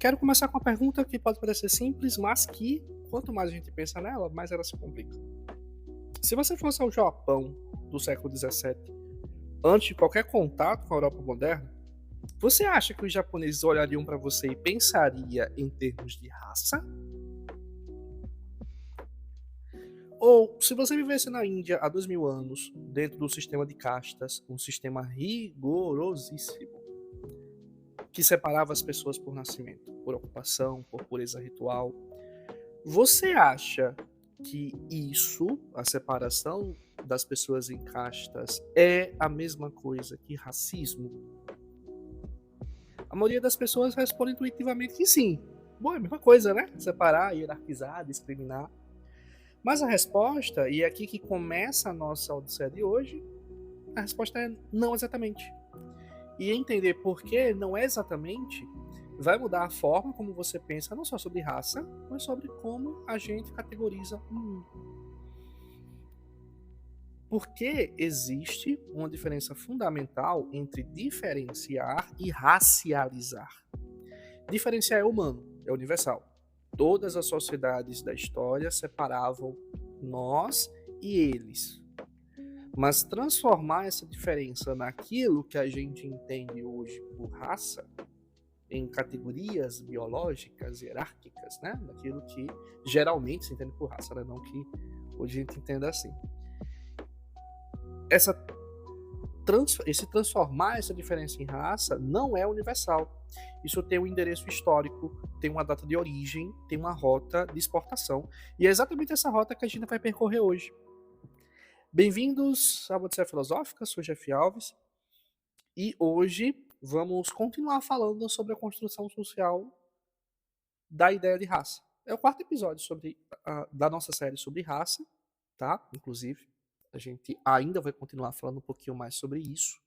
Quero começar com uma pergunta que pode parecer simples, mas que, quanto mais a gente pensa nela, mais ela se complica. Se você fosse ao Japão do século XVII, antes de qualquer contato com a Europa moderna, você acha que os japoneses olhariam para você e pensaria em termos de raça? Ou, se você vivesse na Índia há 2000 anos, dentro do sistema de castas, um sistema rigorosíssimo, que separava as pessoas por nascimento, por ocupação, por pureza ritual, você acha que isso, a separação das pessoas em castas, é a mesma coisa que racismo? A maioria das pessoas responde intuitivamente que sim. Bom, é a mesma coisa, né? Separar, hierarquizar, discriminar. Mas a resposta, e é aqui que começa a nossa odisseia de hoje, a resposta é não exatamente. E entender por que não é exatamente vai mudar a forma como você pensa, não só sobre raça, mas sobre como a gente categoriza o mundo. Porque existe uma diferença fundamental entre diferenciar e racializar. Diferenciar é humano, é universal. Todas as sociedades da história separavam nós e eles. Mas transformar essa diferença naquilo que a gente entende hoje por raça, em categorias biológicas, hierárquicas, né? Daquilo que geralmente se entende por raça, né? Não que hoje a gente entenda assim. Esse transformar essa diferença em raça não é universal. Isso tem um endereço histórico, tem uma data de origem, tem uma rota de exportação. E é exatamente essa rota que a gente vai percorrer hoje. Bem-vindos à Odisseia Filosófica, sou Jeff Alves. E hoje vamos continuar falando sobre a construção social da ideia de raça. É o quarto episódio da nossa série sobre raça, tá? Inclusive, a gente ainda vai continuar falando um pouquinho mais sobre isso.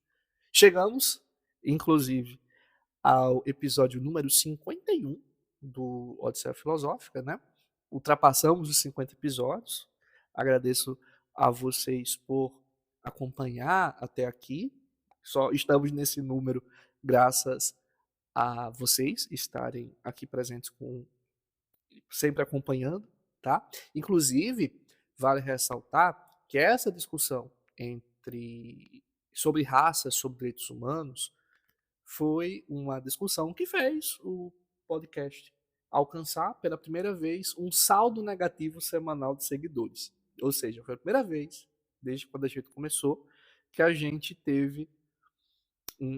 Chegamos, inclusive, ao episódio número 51 do Odisseia Filosófica, né? Ultrapassamos os 50 episódios. Agradeço a vocês por acompanhar até aqui. Só estamos nesse número graças a vocês estarem aqui presentes sempre acompanhando, tá? Inclusive, vale ressaltar que essa discussão sobre raça, sobre direitos humanos, foi uma discussão que fez o podcast alcançar pela primeira vez um saldo negativo semanal de seguidores. Ou seja, foi a primeira vez, desde quando a gente começou, que a gente teve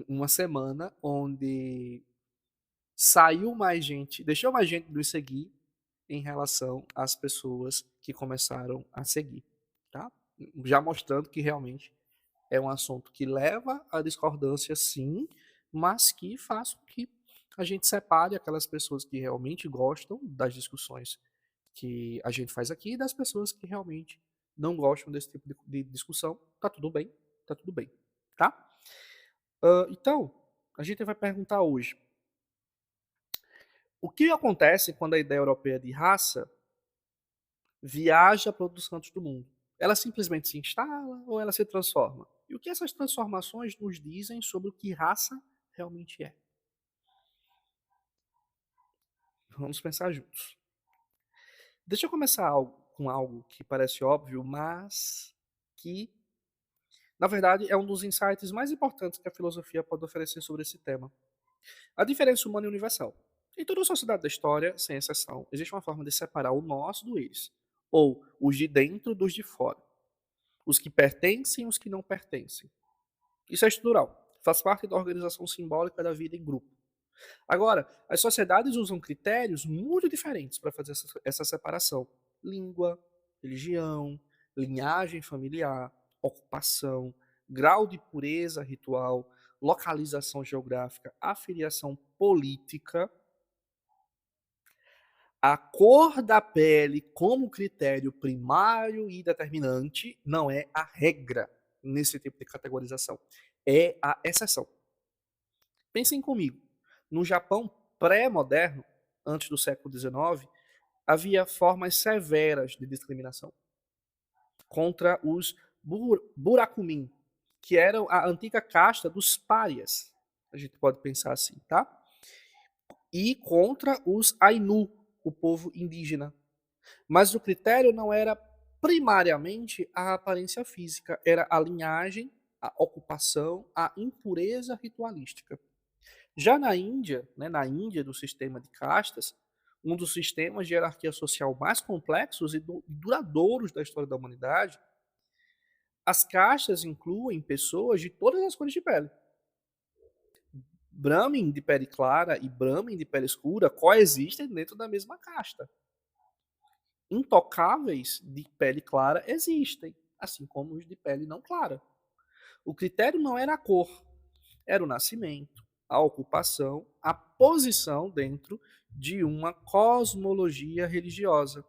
uma semana onde saiu mais gente, deixou mais gente nos seguir em relação às pessoas que começaram a seguir, tá? Já mostrando que realmente é um assunto que leva à discordância, sim, mas que faz com que a gente separe aquelas pessoas que realmente gostam das discussões que a gente faz aqui das pessoas que realmente não gostam desse tipo de discussão. Tá tudo bem, tá tudo bem, tá? Então, a gente vai perguntar hoje, o que acontece quando a ideia europeia de raça viaja para outros cantos do mundo? Ela simplesmente se instala ou ela se transforma? E o que essas transformações nos dizem sobre o que raça realmente é? Vamos pensar juntos. Deixa eu começar com algo que parece óbvio, mas que, na verdade, é um dos insights mais importantes que a filosofia pode oferecer sobre esse tema. A diferença humana é universal. Em toda a sociedade da história, sem exceção, existe uma forma de separar o nós do eles, ou os de dentro dos de fora, os que pertencem e os que não pertencem. Isso é estrutural, faz parte da organização simbólica da vida em grupo. Agora, as sociedades usam critérios muito diferentes para fazer essa separação: língua, religião, linhagem familiar, ocupação, grau de pureza ritual, localização geográfica, afiliação política. A cor da pele como critério primário e determinante não é a regra nesse tipo de categorização, é a exceção. Pensem comigo, no Japão pré-moderno, antes do século XIX, havia formas severas de discriminação contra os burakumin, que eram a antiga casta dos párias. A gente pode pensar assim, tá? e contra os Ainu, o povo indígena. Mas o critério não era primariamente a aparência física, era a linhagem, a ocupação, a impureza ritualística. Já na Índia, né, na Índia do sistema de castas, um dos sistemas de hierarquia social mais complexos e duradouros da história da humanidade, as castas incluem pessoas de todas as cores de pele. Brahmin de pele clara e Brahmin de pele escura coexistem dentro da mesma casta. Intocáveis de pele clara existem, assim como os de pele não clara. O critério não era a cor, era o nascimento, a ocupação, a posição dentro de uma cosmologia religiosa.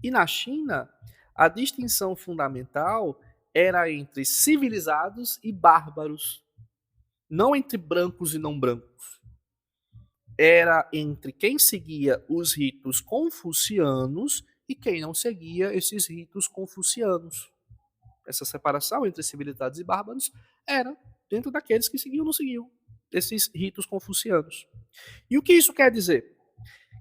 E na China, a distinção fundamental era entre civilizados e bárbaros, não entre brancos e não brancos. Era entre quem seguia os ritos confucianos e quem não seguia esses ritos confucianos. Essa separação entre civilizados e bárbaros era dentro daqueles que seguiam ou não seguiam esses ritos confucianos. E o que isso quer dizer?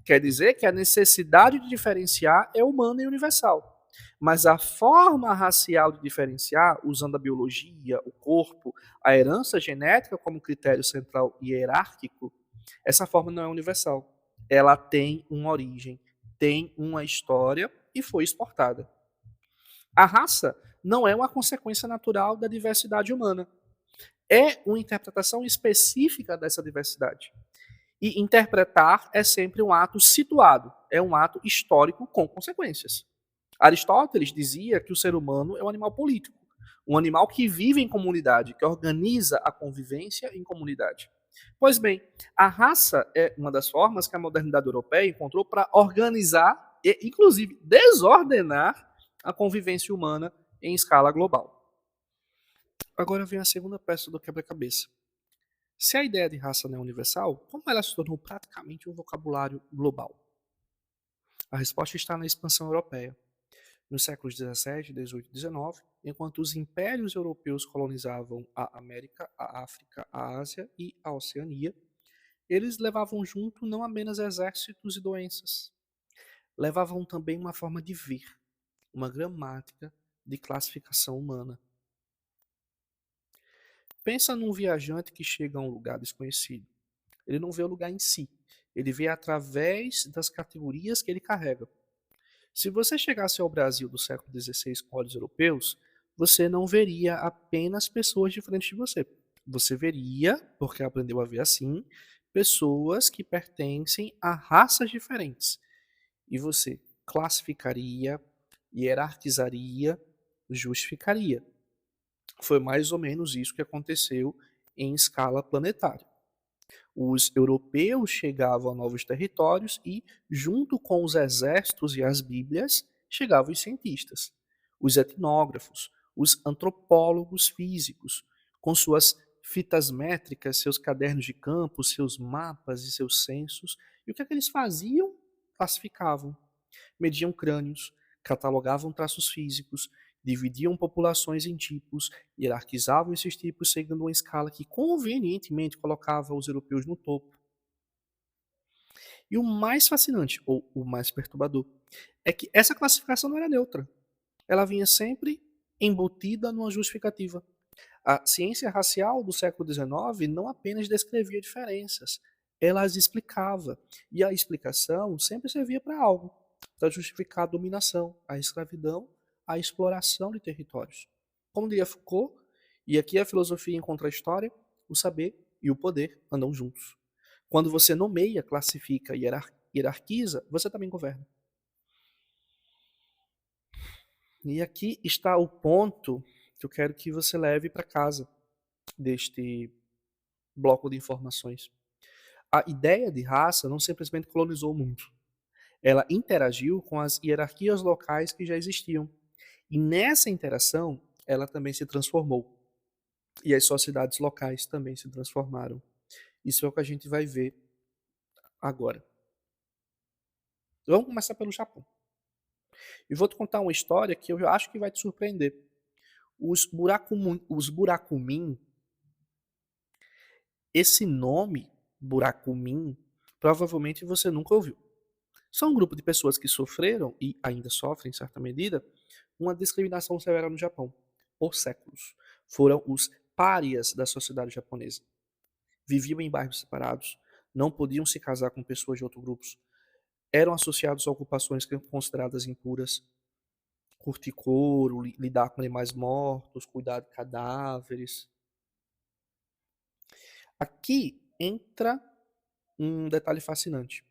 Quer dizer que a necessidade de diferenciar é humana e universal. Mas a forma racial de diferenciar, usando a biologia, o corpo, a herança genética como critério central e hierárquico, essa forma não é universal. Ela tem uma origem, tem uma história e foi exportada. A raça não é uma consequência natural da diversidade humana. É uma interpretação específica dessa diversidade. E interpretar é sempre um ato situado, é um ato histórico com consequências. Aristóteles dizia que o ser humano é um animal político, um animal que vive em comunidade, que organiza a convivência em comunidade. Pois bem, a raça é uma das formas que a modernidade europeia encontrou para organizar e, inclusive, desordenar a convivência humana em escala global. Agora vem a segunda peça do quebra-cabeça. Se a ideia de raça não é universal, como ela se tornou praticamente um vocabulário global? A resposta está na expansão europeia. Nos séculos 17, 18 e 19, enquanto os impérios europeus colonizavam a América, a África, a Ásia e a Oceania, eles levavam junto não apenas exércitos e doenças, levavam também uma forma de ver, uma gramática de classificação humana. Pensa num viajante que chega a um lugar desconhecido. Ele não vê o lugar em si, ele vê através das categorias que ele carrega. Se você chegasse ao Brasil do século XVI com olhos europeus, você não veria apenas pessoas diferentes de você. Você veria, porque aprendeu a ver assim, pessoas que pertencem a raças diferentes. E você classificaria, hierarquizaria, justificaria. Foi mais ou menos isso que aconteceu em escala planetária. Os europeus chegavam a novos territórios e, junto com os exércitos e as bíblias, chegavam os cientistas, os etnógrafos, os antropólogos físicos, com suas fitas métricas, seus cadernos de campo, seus mapas e seus censos. E o que é que eles faziam? Classificavam, mediam crânios, catalogavam traços físicos, dividiam populações em tipos, hierarquizavam esses tipos seguindo uma escala que convenientemente colocava os europeus no topo. E o mais fascinante, ou o mais perturbador, é que essa classificação não era neutra. Ela vinha sempre embutida numa justificativa. A ciência racial do século XIX não apenas descrevia diferenças, ela as explicava. E a explicação sempre servia para algo, para justificar a dominação, a escravidão, a exploração de territórios. Como diria Foucault, e aqui a filosofia encontra a história, o saber e o poder andam juntos. Quando você nomeia, classifica e hierarquiza, você também governa. E aqui está o ponto que eu quero que você leve para casa deste bloco de informações. A ideia de raça não simplesmente colonizou o mundo. Ela interagiu com as hierarquias locais que já existiam. E nessa interação, ela também se transformou. E as sociedades locais também se transformaram. Isso é o que a gente vai ver agora. Vamos começar pelo Japão. E vou te contar uma história que eu acho que vai te surpreender. Os Burakumin, esse nome Burakumin, provavelmente você nunca ouviu. São um grupo de pessoas que sofreram, e ainda sofrem em certa medida, uma discriminação severa no Japão, por séculos. Foram os párias da sociedade japonesa. Viviam em bairros separados, não podiam se casar com pessoas de outros grupos, eram associados a ocupações consideradas impuras, curtir couro, lidar com animais mortos, cuidar de cadáveres. Aqui entra um detalhe fascinante.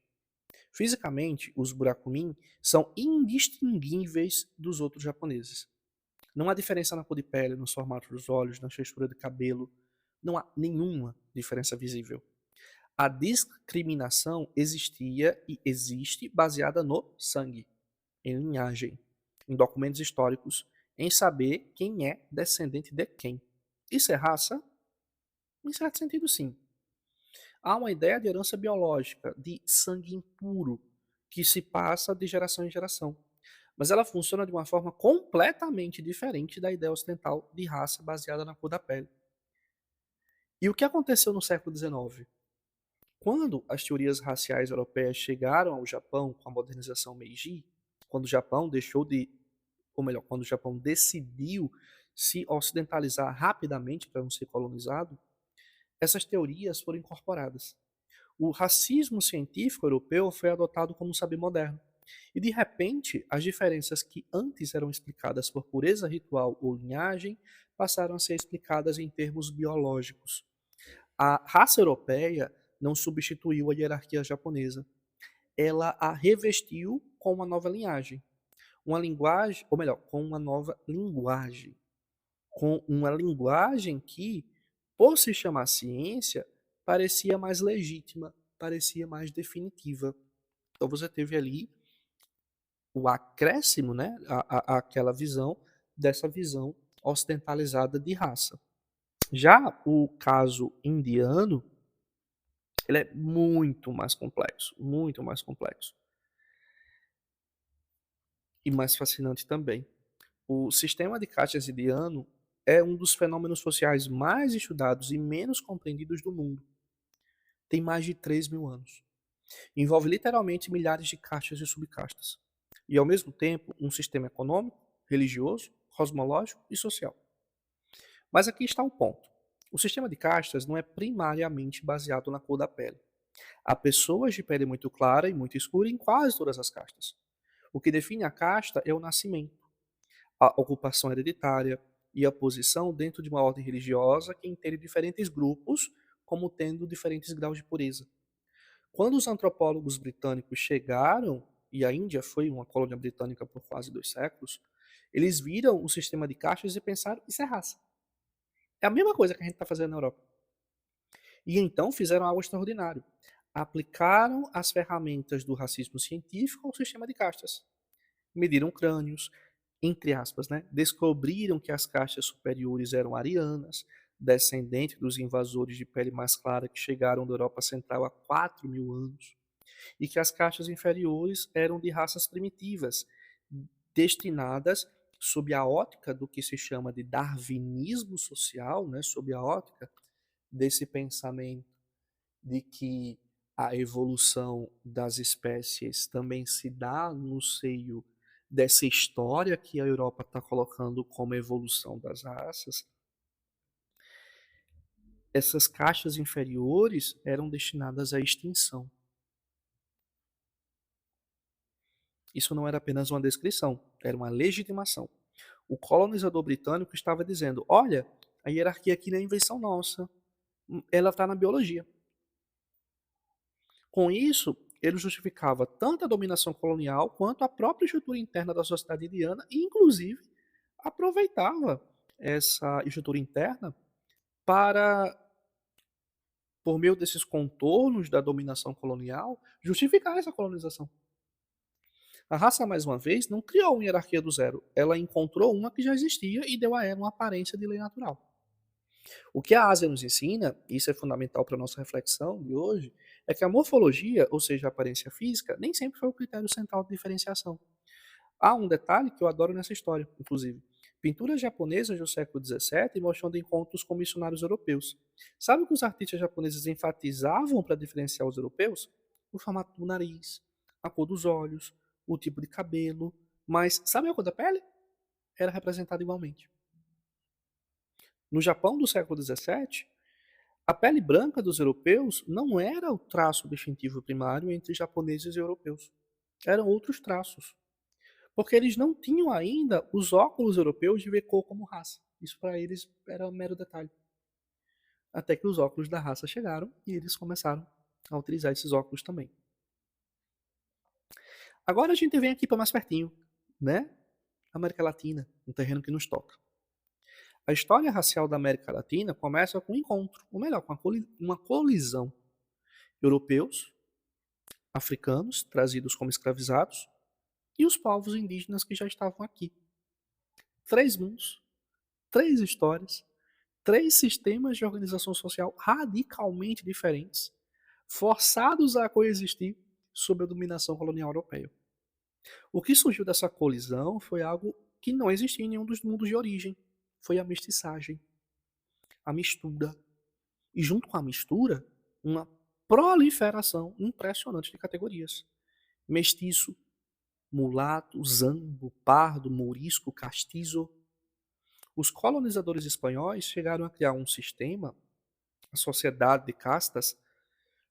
Fisicamente, os Burakumin são indistinguíveis dos outros japoneses. Não há diferença na cor de pele, no formato dos olhos, na textura de cabelo. Não há nenhuma diferença visível. A discriminação existia e existe baseada no sangue, em linhagem, em documentos históricos, em saber quem é descendente de quem. Isso é raça? Em certo sentido, sim. Há uma ideia de herança biológica, de sangue impuro, que se passa de geração em geração. Mas ela funciona de uma forma completamente diferente da ideia ocidental de raça baseada na cor da pele. E o que aconteceu no século XIX? Quando as teorias raciais europeias chegaram ao Japão com a modernização Meiji, quando o Japão deixou de, ou melhor, quando o Japão decidiu se ocidentalizar rapidamente para não ser colonizado, essas teorias foram incorporadas. O racismo científico europeu foi adotado como um saber moderno. E, de repente, as diferenças que antes eram explicadas por pureza ritual ou linhagem passaram a ser explicadas em termos biológicos. A raça europeia não substituiu a hierarquia japonesa. Ela a revestiu com uma nova linhagem. Uma linguagem, ou melhor, com uma nova linguagem. Com uma linguagem que, por se chamar ciência, parecia mais legítima, parecia mais definitiva. Então você teve ali o acréscimo, né, àquela visão, dessa visão ocidentalizada de raça. Já o caso indiano, ele é muito mais complexo e mais fascinante também. O sistema de castas indiano é um dos fenômenos sociais mais estudados e menos compreendidos do mundo. Tem mais de 3.000 anos. Envolve literalmente milhares de castas e subcastas. E, ao mesmo tempo, um sistema econômico, religioso, cosmológico e social. Mas aqui está o ponto. O sistema de castas não é primariamente baseado na cor da pele. Há pessoas de pele muito clara e muito escura em quase todas as castas. O que define a casta é o nascimento, a ocupação hereditária e a posição dentro de uma ordem religiosa que entende diferentes grupos como tendo diferentes graus de pureza. Quando os antropólogos britânicos chegaram, e a Índia foi uma colônia britânica por quase 2 séculos, eles viram o sistema de castas e pensaram, isso é raça. É a mesma coisa que a gente está fazendo na Europa. E então fizeram algo extraordinário. Aplicaram as ferramentas do racismo científico ao sistema de castas. Mediram crânios, entre aspas, né? Descobriram que as castas superiores eram arianas, descendentes dos invasores de pele mais clara que chegaram da Europa Central há 4.000 anos, e que as castas inferiores eram de raças primitivas, destinadas, sob a ótica do que se chama de darwinismo social, né? Sob a ótica desse pensamento de que a evolução das espécies também se dá no seio dessa história que a Europa está colocando como evolução das raças, essas castas inferiores eram destinadas à extinção. Isso não era apenas uma descrição, era uma legitimação. O colonizador britânico estava dizendo: olha, a hierarquia aqui não é invenção nossa, ela está na biologia. Com isso, ele justificava tanto a dominação colonial quanto a própria estrutura interna da sociedade indiana e, inclusive, aproveitava essa estrutura interna para, por meio desses contornos da dominação colonial, justificar essa colonização. A raça, mais uma vez, não criou uma hierarquia do zero. Ela encontrou uma que já existia e deu a ela uma aparência de lei natural. O que a Ásia nos ensina, e isso é fundamental para a nossa reflexão de hoje, é que a morfologia, ou seja, a aparência física, nem sempre foi o critério central de diferenciação. Há um detalhe que eu adoro nessa história, inclusive. Pinturas japonesas do século XVII mostrando encontros com missionários europeus. Sabe o que os artistas japoneses enfatizavam para diferenciar os europeus? O formato do nariz, a cor dos olhos, o tipo de cabelo. Mas sabe a cor da pele? Era representada igualmente. No Japão do século XVII, a pele branca dos europeus não era o traço distintivo primário entre japoneses e europeus. Eram outros traços. Porque eles não tinham ainda os óculos europeus de ver cor como raça. Isso para eles era um mero detalhe. Até que os óculos da raça chegaram e eles começaram a utilizar esses óculos também. Agora a gente vem aqui para mais pertinho, né? América Latina, um terreno que nos toca. A história racial da América Latina começa com um encontro, ou melhor, com uma colisão. Europeus, africanos, trazidos como escravizados, e os povos indígenas que já estavam aqui. 3 mundos, 3 histórias, 3 sistemas de organização social radicalmente diferentes, forçados a coexistir sob a dominação colonial europeia. O que surgiu dessa colisão foi algo que não existia em nenhum dos mundos de origem. Foi a mestiçagem, a mistura. E junto com a mistura, uma proliferação impressionante de categorias. Mestiço, mulato, zambo, pardo, mourisco, castizo. Os colonizadores espanhóis chegaram a criar um sistema, a sociedade de castas,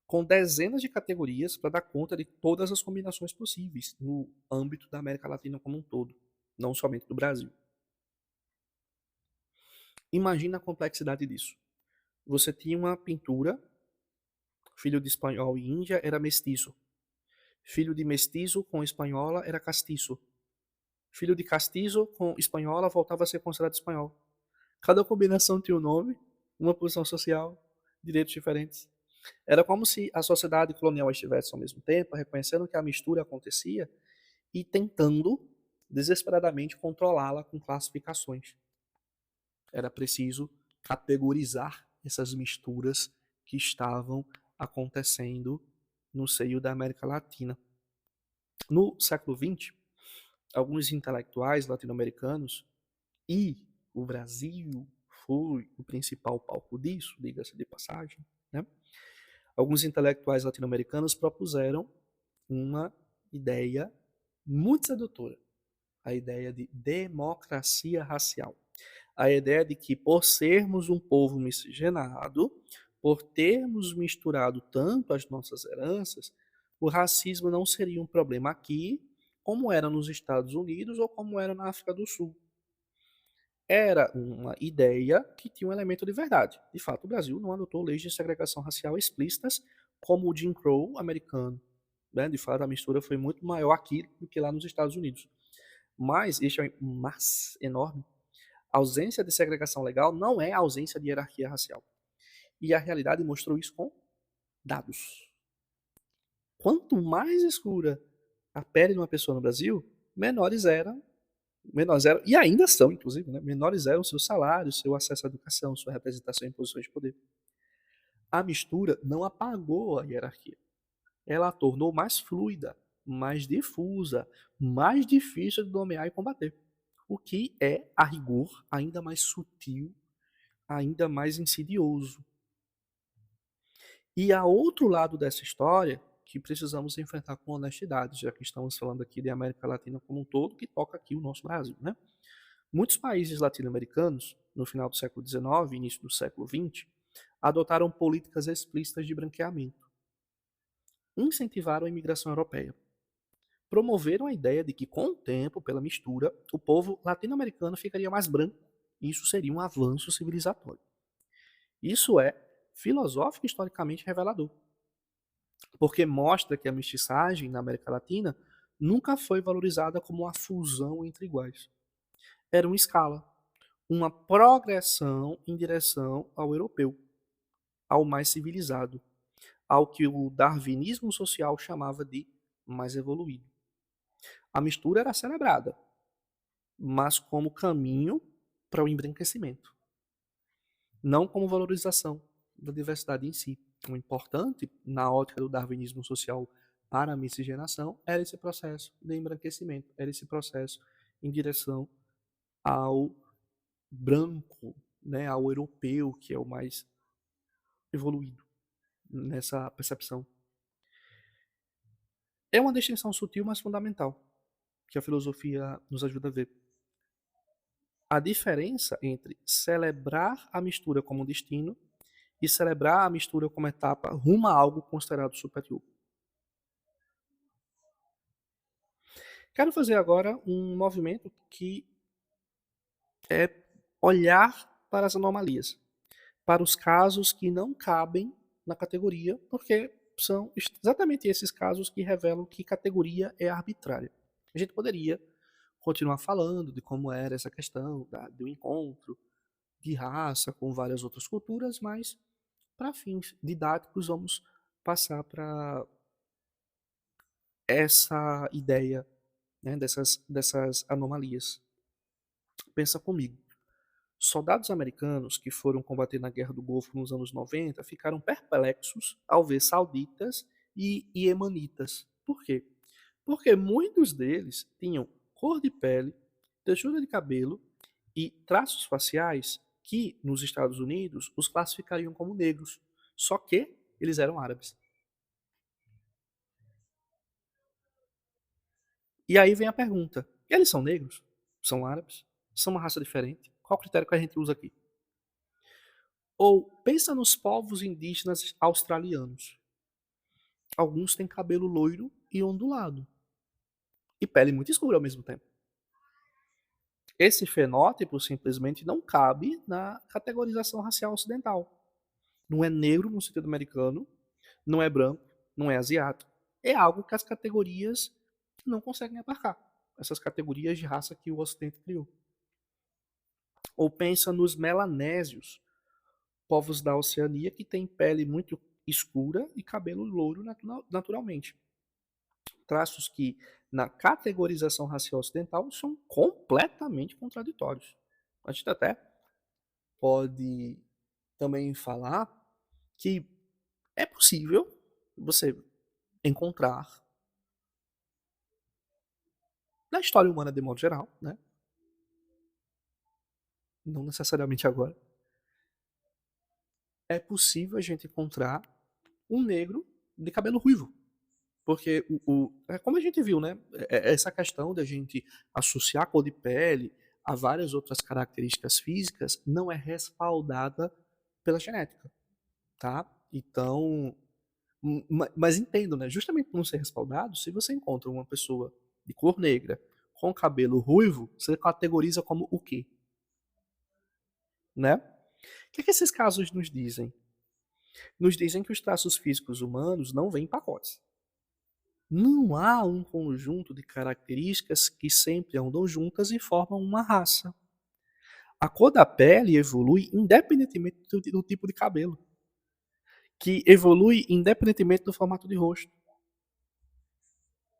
com dezenas de categorias para dar conta de todas as combinações possíveis no âmbito da América Latina como um todo, não somente do Brasil. Imagina a complexidade disso. Você tinha uma pintura, filho de espanhol e índia era mestiço. Filho de mestiço com espanhola era castiço. Filho de castiço com espanhola voltava a ser considerado espanhol. Cada combinação tinha um nome, uma posição social, direitos diferentes. Era como se a sociedade colonial estivesse ao mesmo tempo reconhecendo que a mistura acontecia e tentando desesperadamente controlá-la com classificações. Era preciso categorizar essas misturas que estavam acontecendo no seio da América Latina. No século XX, alguns intelectuais latino-americanos, e o Brasil foi o principal palco disso, diga-se de passagem, né? Alguns intelectuais latino-americanos propuseram uma ideia muito sedutora, a ideia de democracia racial. A ideia de que, por sermos um povo miscigenado, por termos misturado tanto as nossas heranças, o racismo não seria um problema aqui, como era nos Estados Unidos ou como era na África do Sul. Era uma ideia que tinha um elemento de verdade. De fato, o Brasil não adotou leis de segregação racial explícitas como o Jim Crow americano. Né? De fato, a mistura foi muito maior aqui do que lá nos Estados Unidos. Mas, este é um mas enorme, a ausência de segregação legal não é a ausência de hierarquia racial. E a realidade mostrou isso com dados. Quanto mais escura a pele de uma pessoa no Brasil, menores eram, e ainda são, inclusive, né? Menores eram seus salários, seu acesso à educação, sua representação em posições de poder. A mistura não apagou a hierarquia. Ela a tornou mais fluida, mais difusa, mais difícil de nomear e combater. O que é, a rigor, ainda mais sutil, ainda mais insidioso. E há outro lado dessa história que precisamos enfrentar com honestidade, já que estamos falando aqui de América Latina como um todo, que toca aqui o nosso Brasil, né? Muitos países latino-americanos, no final do século XIX e início do século XX, adotaram políticas explícitas de branqueamento. Incentivaram a imigração europeia. Promoveram a ideia de que, com o tempo, pela mistura, o povo latino-americano ficaria mais branco e isso seria um avanço civilizatório. Isso é filosófico e historicamente revelador, porque mostra que a mestiçagem na América Latina nunca foi valorizada como uma fusão entre iguais. Era uma escala, uma progressão em direção ao europeu, ao mais civilizado, ao que o darwinismo social chamava de mais evoluído. A mistura era celebrada, mas como caminho para o embranquecimento, não como valorização da diversidade em si. O importante, na ótica do darwinismo social para a miscigenação, era esse processo de embranquecimento, era esse processo em direção ao branco, né, ao europeu, que é o mais evoluído nessa percepção. É uma distinção sutil, mas fundamental, que a filosofia nos ajuda a ver. A diferença entre celebrar a mistura como destino e celebrar a mistura como etapa rumo a algo considerado superior. Quero fazer agora um movimento que é olhar para as anomalias, para os casos que não cabem na categoria, porque são exatamente esses casos que revelam que categoria é arbitrária. A gente poderia continuar falando de como era essa questão do encontro de raça com várias outras culturas, mas para fins didáticos vamos passar para essa ideia, né, dessas anomalias. Pensa comigo. Soldados americanos que foram combater na Guerra do Golfo nos anos 90 ficaram perplexos ao ver sauditas e iemenitas. Por quê? Porque muitos deles tinham cor de pele, textura de cabelo e traços faciais que, nos Estados Unidos, os classificariam como negros. Só que eles eram árabes. E aí vem a pergunta: eles são negros? São árabes? São uma raça diferente? Qual o critério que a gente usa aqui? Ou pensa nos povos indígenas australianos. Alguns têm cabelo loiro e ondulado, e pele muito escura ao mesmo tempo. Esse fenótipo simplesmente não cabe na categorização racial ocidental. Não é negro no sentido americano, não é branco, não é asiático. É algo que as categorias não conseguem abarcar. Essas categorias de raça que o Ocidente criou. Ou pensa nos melanésios, povos da Oceania que têm pele muito escura e cabelo louro naturalmente. Traços que, na categorização racial ocidental, são completamente contraditórios. A gente até pode também falar que é possível você encontrar na história humana de modo geral, né? Não necessariamente agora, é possível a gente encontrar um negro de cabelo ruivo. Porque é como a gente viu, né? Essa questão da gente associar a cor de pele a várias outras características físicas não é respaldada pela genética, tá? Então, mas entendo, né? Justamente por não ser respaldado, se você encontra uma pessoa de cor negra com cabelo ruivo, você categoriza como o quê? Né? O que esses casos nos dizem? Nos dizem que os traços físicos humanos não vêm em pacotes. Não há um conjunto de características que sempre andam juntas e formam uma raça. A cor da pele evolui independentemente do tipo de cabelo, que evolui independentemente do formato de rosto,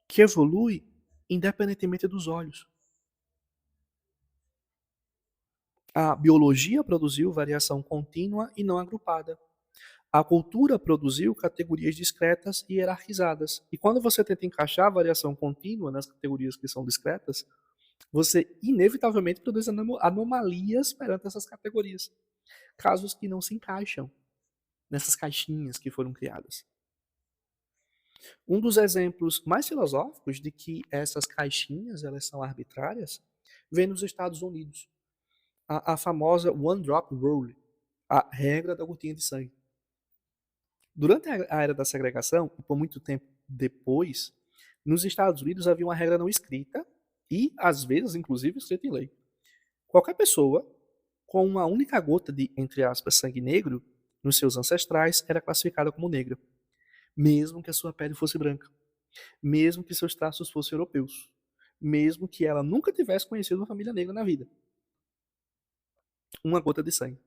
que evolui independentemente dos olhos. A biologia produziu variação contínua e não agrupada. A cultura produziu categorias discretas e hierarquizadas. E quando você tenta encaixar a variação contínua nas categorias que são discretas, você inevitavelmente produz anomalias perante essas categorias. Casos que não se encaixam nessas caixinhas que foram criadas. Um dos exemplos mais filosóficos de que essas caixinhas elas são arbitrárias vem nos Estados Unidos. A famosa One Drop Rule, a regra da gotinha de sangue. Durante a era da segregação, e por muito tempo depois, nos Estados Unidos havia uma regra não escrita e, às vezes, inclusive, escrita em lei. Qualquer pessoa com uma única gota de, entre aspas, sangue negro nos seus ancestrais era classificada como negra, mesmo que a sua pele fosse branca, mesmo que seus traços fossem europeus, mesmo que ela nunca tivesse conhecido uma família negra na vida. Uma gota de sangue.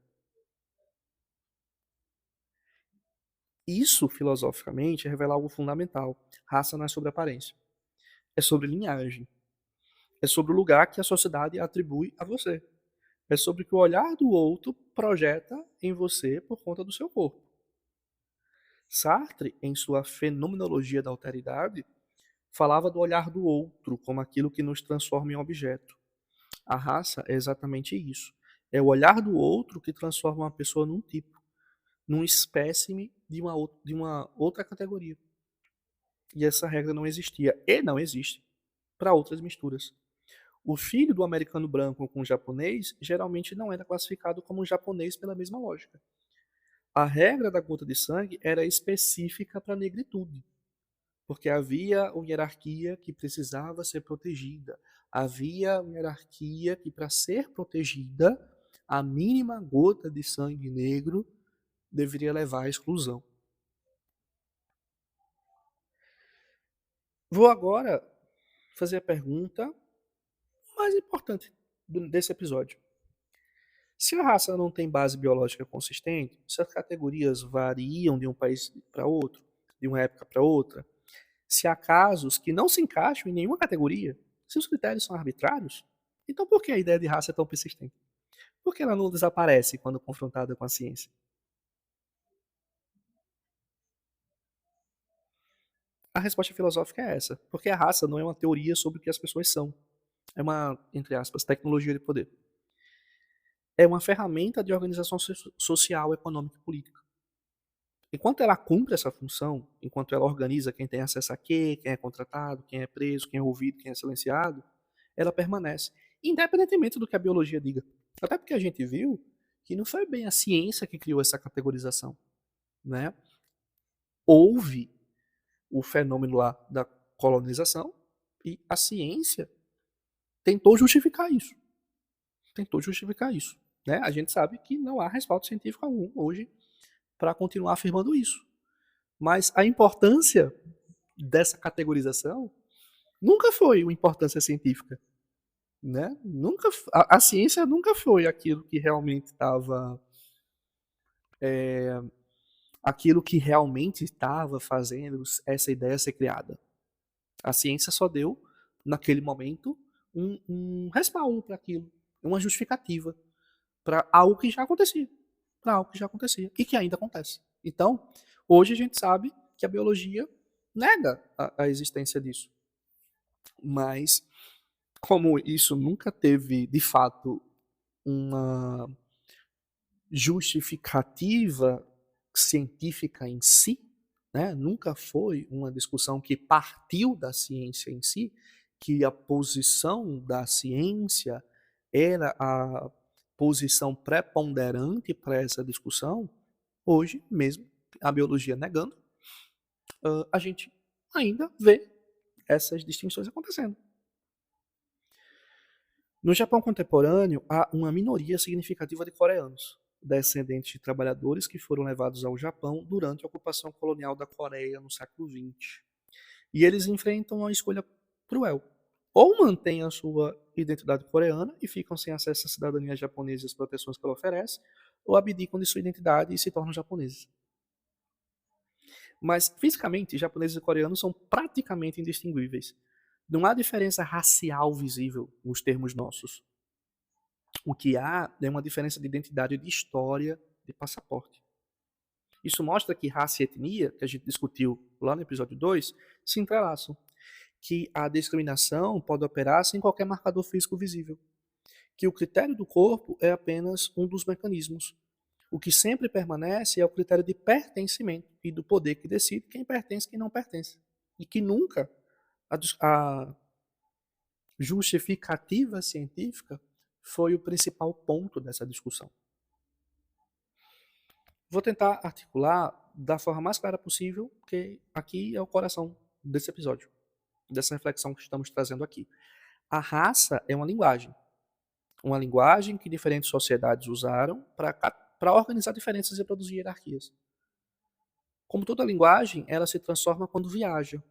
Isso, filosoficamente, revela algo fundamental. Raça não é sobre aparência. É sobre linhagem. É sobre o lugar que a sociedade atribui a você. É sobre o que o olhar do outro projeta em você por conta do seu corpo. Sartre, em sua Fenomenologia da Alteridade, falava do olhar do outro como aquilo que nos transforma em objeto. A raça é exatamente isso. É o olhar do outro que transforma uma pessoa num tipo, num espécime de uma outra categoria. E essa regra não existia e não existe para outras misturas. O filho do americano branco com o japonês geralmente não era classificado como japonês pela mesma lógica. A regra da gota de sangue era específica para a negritude, porque havia uma hierarquia que precisava ser protegida. Havia uma hierarquia que, para ser protegida, a mínima gota de sangue negro deveria levar à exclusão. Vou agora fazer a pergunta mais importante desse episódio. Se a raça não tem base biológica consistente, se as categorias variam de um país para outro, de uma época para outra, se há casos que não se encaixam em nenhuma categoria, se os critérios são arbitrários, então por que a ideia de raça é tão persistente? Por que ela não desaparece quando confrontada com a ciência? A resposta filosófica é essa, porque a raça não é uma teoria sobre o que as pessoas são. É uma, entre aspas, tecnologia de poder. É uma ferramenta de organização social, econômica e política. Enquanto ela cumpre essa função, enquanto ela organiza quem tem acesso a quê, quem é contratado, quem é preso, quem é ouvido, quem é silenciado, ela permanece, independentemente do que a biologia diga. Até porque a gente viu que não foi bem a ciência que criou essa categorização, né? Houve o fenômeno lá da colonização e a ciência tentou justificar isso. Tentou justificar isso, né? A gente sabe que não há respaldo científico algum hoje para continuar afirmando isso. Mas a importância dessa categorização nunca foi uma importância científica, né? Nunca a ciência nunca foi aquilo que realmente estava aquilo que realmente estava fazendo essa ideia ser criada. A ciência só deu naquele momento um respaldo para aquilo, uma justificativa para algo que já acontecia, para algo que já acontecia e que ainda acontece. Então, hoje a gente sabe que a biologia nega a existência disso, mas como isso nunca teve de fato uma justificativa científica em si, né? Nunca foi uma discussão que partiu da ciência em si, que a posição da ciência era a posição preponderante para essa discussão. Hoje, mesmo a biologia negando, a gente ainda vê essas distinções acontecendo. No Japão contemporâneo, há uma minoria significativa de coreanos, descendentes de trabalhadores que foram levados ao Japão durante a ocupação colonial da Coreia no século XX. E eles enfrentam uma escolha cruel. Ou mantêm a sua identidade coreana e ficam sem acesso à cidadania japonesa e às proteções que ela oferece, ou abdicam de sua identidade e se tornam japoneses. Mas, fisicamente, japoneses e coreanos são praticamente indistinguíveis. Não há diferença racial visível nos termos nossos. O que há é uma diferença de identidade, de história, de passaporte. Isso mostra que raça e etnia, que a gente discutiu lá no episódio 2, se entrelaçam. Que a discriminação pode operar sem qualquer marcador físico visível. Que o critério do corpo é apenas um dos mecanismos. O que sempre permanece é o critério de pertencimento e do poder que decide quem pertence e quem não pertence. E que nunca a justificativa científica foi o principal ponto dessa discussão. Vou tentar articular da forma mais clara possível, porque aqui é o coração desse episódio, dessa reflexão que estamos trazendo aqui. A raça é uma linguagem que diferentes sociedades usaram para organizar diferenças e produzir hierarquias. Como toda linguagem, ela se transforma quando viaja,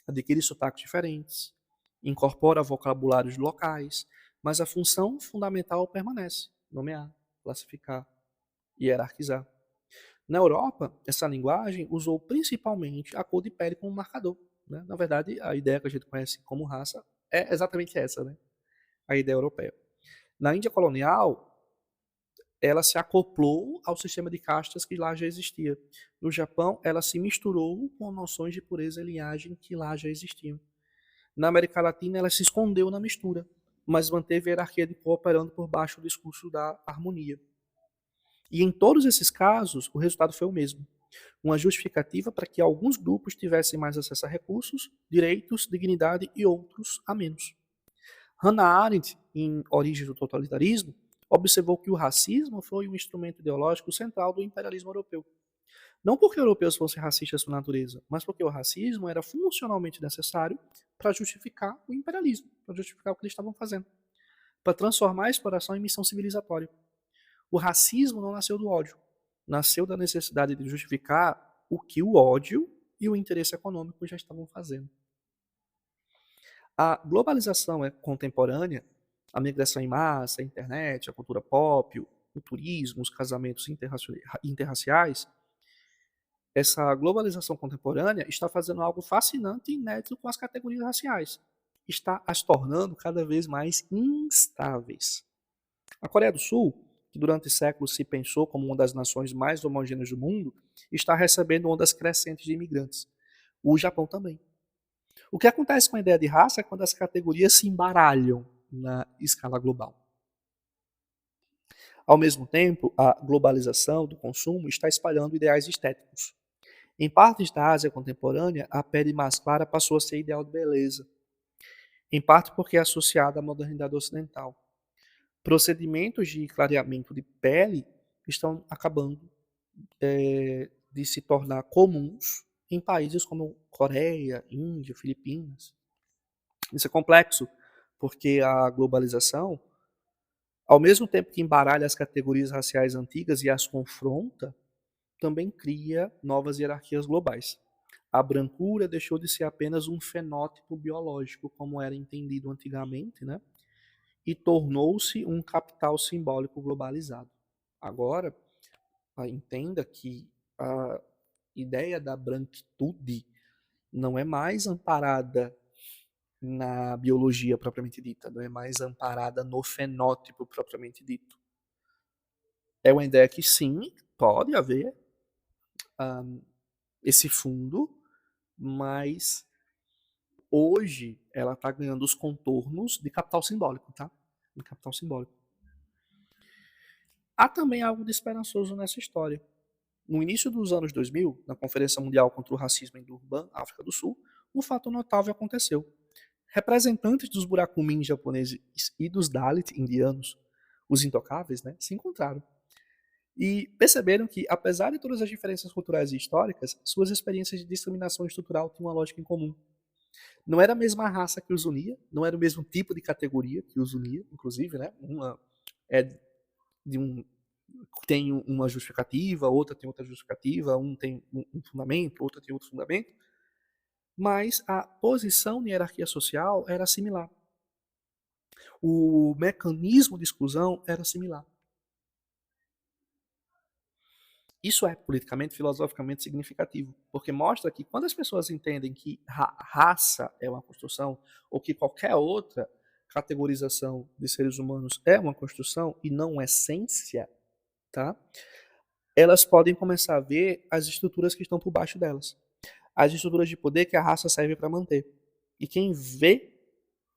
adquire sotaques diferentes, incorpora vocabulários locais, mas a função fundamental permanece: nomear, classificar, hierarquizar. Na Europa, essa linguagem usou principalmente a cor de pele como marcador. Né? Na verdade, a ideia que a gente conhece como raça é exatamente essa, né? A ideia europeia. Na Índia colonial, ela se acoplou ao sistema de castas que lá já existia. No Japão, ela se misturou com noções de pureza e linhagem que lá já existiam. Na América Latina, ela se escondeu na mistura. mas manteve a hierarquia de cooperando por baixo do discurso da harmonia. E em todos esses casos, o resultado foi o mesmo. Uma justificativa para que alguns grupos tivessem mais acesso a recursos, direitos, dignidade e outros a menos. Hannah Arendt, em Origens do Totalitarismo, observou que o racismo foi um instrumento ideológico central do imperialismo europeu. Não porque europeus fossem racistas por natureza, mas porque o racismo era funcionalmente necessário para justificar o imperialismo, para justificar o que eles estavam fazendo, para transformar a exploração em missão civilizatória. O racismo não nasceu do ódio, nasceu da necessidade de justificar o que o ódio e o interesse econômico já estavam fazendo. A globalização contemporânea, a migração em massa, a internet, a cultura pop, o turismo, os casamentos interraciais, essa globalização contemporânea está fazendo algo fascinante e inédito com as categorias raciais. Está as tornando cada vez mais instáveis. A Coreia do Sul, que durante séculos se pensou como uma das nações mais homogêneas do mundo, está recebendo ondas crescentes de imigrantes. O Japão também. O que acontece com a ideia de raça é quando as categorias se embaralham na escala global. Ao mesmo tempo, a globalização do consumo está espalhando ideais estéticos. Em partes da Ásia contemporânea, a pele mais clara passou a ser ideal de beleza, em parte porque é associada à modernidade ocidental. Procedimentos de clareamento de pele estão acabando de se tornar comuns em países como Coreia, Índia, Filipinas. Isso é complexo, porque a globalização, ao mesmo tempo que embaralha as categorias raciais antigas e as confronta, também cria novas hierarquias globais. A brancura deixou de ser apenas um fenótipo biológico, como era entendido antigamente, né? E tornou-se um capital simbólico globalizado. Agora, entenda que a ideia da branquitude não é mais amparada na biologia propriamente dita, não é mais amparada no fenótipo propriamente dito. É uma ideia que sim, pode haver esse fundo, mas hoje ela está ganhando os contornos de capital simbólico, tá? De capital simbólico. Há também algo de esperançoso nessa história. No início dos anos 2000, na Conferência Mundial contra o Racismo em Durban, África do Sul, um fato notável aconteceu. Representantes dos Burakumin japoneses e dos Dalit indianos, os intocáveis, né, se encontraram. E perceberam que, apesar de todas as diferenças culturais e históricas, suas experiências de discriminação estrutural tinham uma lógica em comum. Não era a mesma raça que os unia, não era o mesmo tipo de categoria que os unia, inclusive, né? Uma é de um tem uma justificativa, outra tem outra justificativa, um tem um fundamento, outra tem outro fundamento, mas a posição na hierarquia social era similar. O mecanismo de exclusão era similar. Isso é politicamente, filosoficamente significativo, porque mostra que quando as pessoas entendem que raça é uma construção, ou que qualquer outra categorização de seres humanos é uma construção e não essência, tá? Elas podem começar a ver as estruturas que estão por baixo delas. As estruturas de poder que a raça serve para manter. E quem vê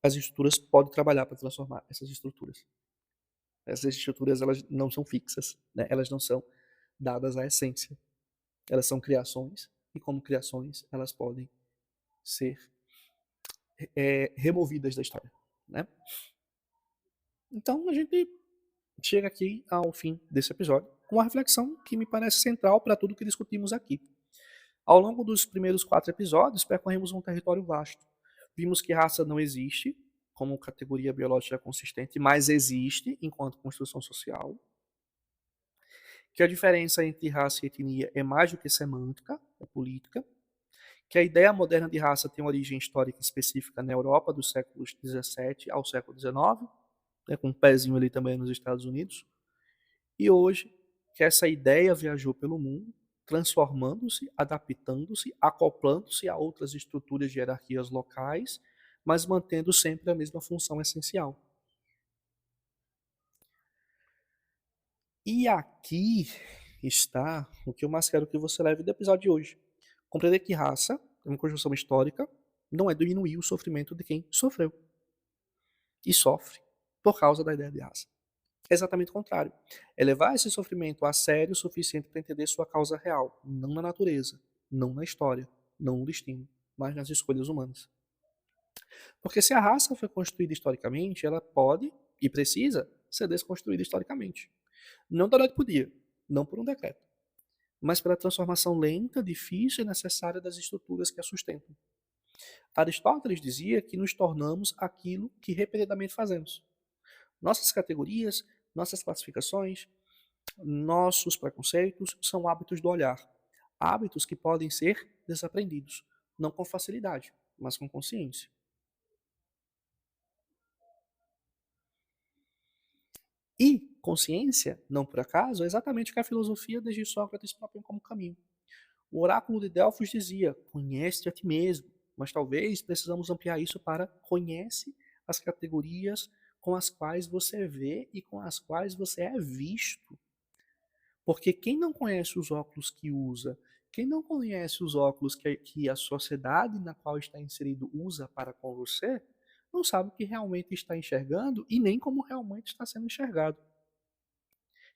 as estruturas pode trabalhar para transformar essas estruturas. Essas estruturas elas não são fixas, né? Elas não são dadas à essência. Elas são criações, e como criações, elas podem ser removidas da história, né? Então, a gente chega aqui ao fim desse episódio com uma reflexão que me parece central para tudo que discutimos aqui. Ao longo dos primeiros 4 episódios, percorremos um território vasto. Vimos que raça não existe como categoria biológica consistente, mas existe enquanto construção social. Que a diferença entre raça e etnia é mais do que semântica, é política, que a ideia moderna de raça tem uma origem histórica específica na Europa dos séculos XVII ao século XIX, né, com um pezinho ali também nos Estados Unidos, e hoje que essa ideia viajou pelo mundo, transformando-se, adaptando-se, acoplando-se a outras estruturas de hierarquias locais, mas mantendo sempre a mesma função essencial. E aqui está o que eu mais quero que você leve do episódio de hoje. Compreender que raça é uma construção histórica, não é diminuir o sofrimento de quem sofreu e sofre por causa da ideia de raça. É exatamente o contrário. É levar esse sofrimento a sério o suficiente para entender sua causa real, não na natureza, não na história, não no destino, mas nas escolhas humanas. Porque se a raça foi construída historicamente, ela pode e precisa ser desconstruída historicamente. Não da noite para o dia, não por um decreto, mas pela transformação lenta, difícil e necessária das estruturas que a sustentam. Aristóteles dizia que nos tornamos aquilo que repetidamente fazemos. Nossas categorias, nossas classificações, nossos preconceitos são hábitos do olhar. Hábitos que podem ser desaprendidos, não com facilidade, mas com consciência. E consciência, não por acaso, é exatamente o que a filosofia desde Sócrates propõe como caminho. O oráculo de Delfos dizia: conhece-te a ti mesmo, mas talvez precisamos ampliar isso para conhece as categorias com as quais você vê e com as quais você é visto. Porque quem não conhece os óculos que usa, quem não conhece os óculos que a sociedade na qual está inserido usa para com você, não sabe o que realmente está enxergando e nem como realmente está sendo enxergado.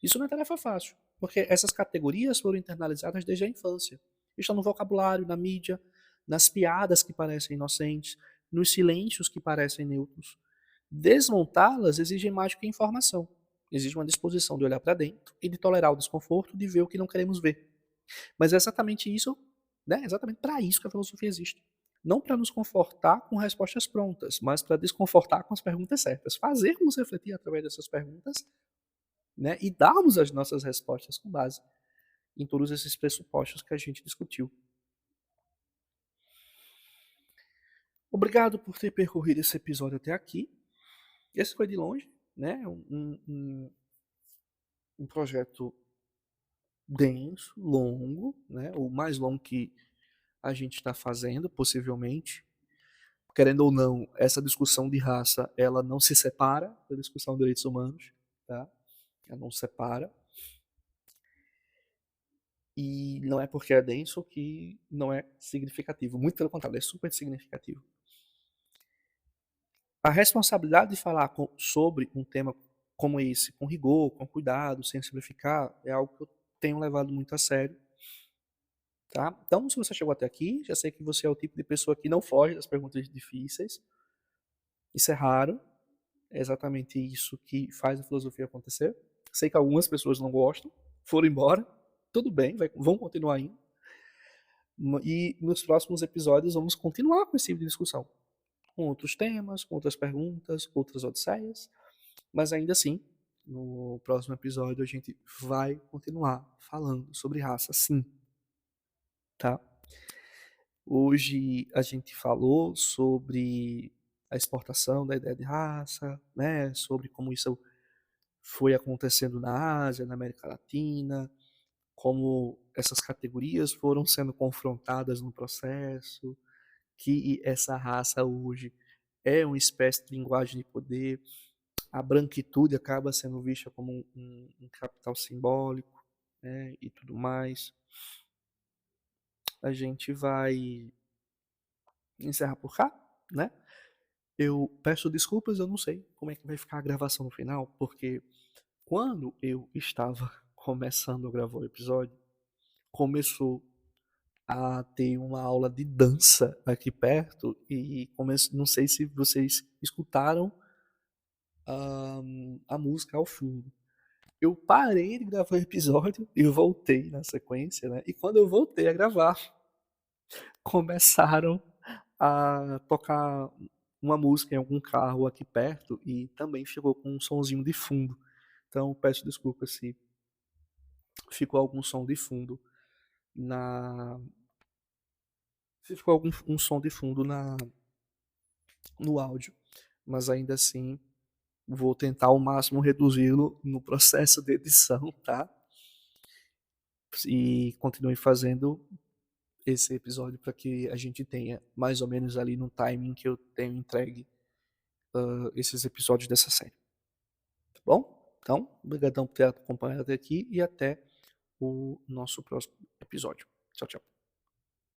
Isso não é tarefa fácil, porque essas categorias foram internalizadas desde a infância. Estão no vocabulário, na mídia, nas piadas que parecem inocentes, nos silêncios que parecem neutros. Desmontá-las exige mais do que informação. Exige uma disposição de olhar para dentro e de tolerar o desconforto de ver o que não queremos ver. Mas é exatamente isso, né? Exatamente para isso que a filosofia existe. Não para nos confortar com respostas prontas, mas para desconfortar com as perguntas certas. Fazermos refletir através dessas perguntas, né? E darmos as nossas respostas com base em todos esses pressupostos que a gente discutiu. Obrigado por ter percorrido esse episódio até aqui. Esse foi de longe, né? Um projeto denso, longo, né? O mais longo que a gente está fazendo, possivelmente. Querendo ou não, essa discussão de raça, ela não se separa da discussão de direitos humanos, tá? Ela não se separa. E não é porque é denso que não é significativo. Muito pelo contrário, é super significativo. A responsabilidade de falar sobre um tema como esse, com rigor, com cuidado, sem simplificar, é algo que eu tenho levado muito a sério. Tá? Então, se você chegou até aqui, já sei que você é o tipo de pessoa que não foge das perguntas difíceis. Isso é raro. É exatamente isso que faz a filosofia acontecer. Sei que algumas pessoas não gostam, foram embora. Tudo bem, vão continuar indo. E nos próximos episódios vamos continuar com esse tipo de discussão. Com outros temas, com outras perguntas, outras odisseias. Mas ainda assim, no próximo episódio a gente vai continuar falando sobre raça, sim. Tá? Hoje a gente falou sobre a exportação da ideia de raça, né? Sobre como isso foi acontecendo na Ásia, na América Latina, como essas categorias foram sendo confrontadas no processo, que essa raça hoje é uma espécie de linguagem de poder, a branquitude acaba sendo vista como um capital simbólico, né, e tudo mais. A gente vai encerrar por cá, né? Eu peço desculpas, eu não sei como é que vai ficar a gravação no final, porque quando eu estava começando a gravar o episódio, começou a ter uma aula de dança aqui perto e não sei se vocês escutaram a música ao fundo. Eu parei de gravar o episódio e voltei na sequência, né? E quando eu voltei a gravar, começaram a tocar uma música em algum carro aqui perto e também ficou com um sonzinho de fundo. Então peço desculpas se ficou algum som de fundo na se ficou algum um som de fundo no áudio, mas ainda assim vou tentar ao máximo reduzi-lo no processo de edição, tá? E continue fazendo esse episódio para que a gente tenha mais ou menos ali no timing que eu tenho entregue esses episódios dessa série. Tá bom? Então, obrigadão por ter acompanhado até aqui e até o nosso próximo episódio. Tchau, tchau.